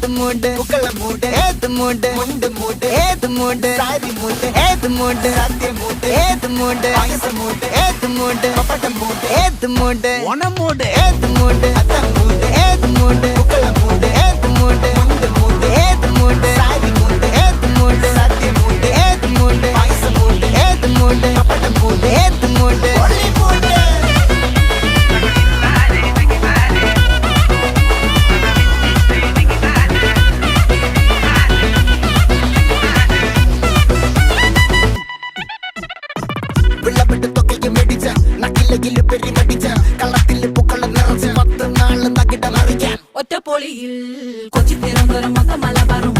ഏത് മൂട് പുക്കള മൂട് ഏത് മൂട് മുണ്ട് മൂട് ഏത് മൂട് സാരി മൂട് ഏത് മൂട് സത്യ മൂട് ഏത് മൂട് പായസ മൂട് ഏത് മൂട് പപ്പടം മൂട് ഏത് മൂട് ഓണം മൂട് ഏത് മൂട് അത്തം മൂട് ഏത് മൂട് പുക്കള മൂട് ഏത് മൂട് മുണ്ട് മൂട് ഏത് മൂട് സാരി മൂട് ഏത് മൂട് സത്യ മൂട് ഏത് മൂട് പായസ മൂട് ഏത് മൂട് പപ്പടം മൂട് ഏത് മൂട് ഒളി മൂട് വിളവെട്ട് തൊക്കയും വെടിച്ച നക്കിലകില് പെരുമടിച്ച കള്ളത്തില് പൂക്കള നിറച്ച് 10 നാള് നകിട മറിക്കാൻ ഒറ്റപ്പൊളിയിൽ കൊച്ചി തിരുവനന്തപുരം മൊത്തം മലബാറും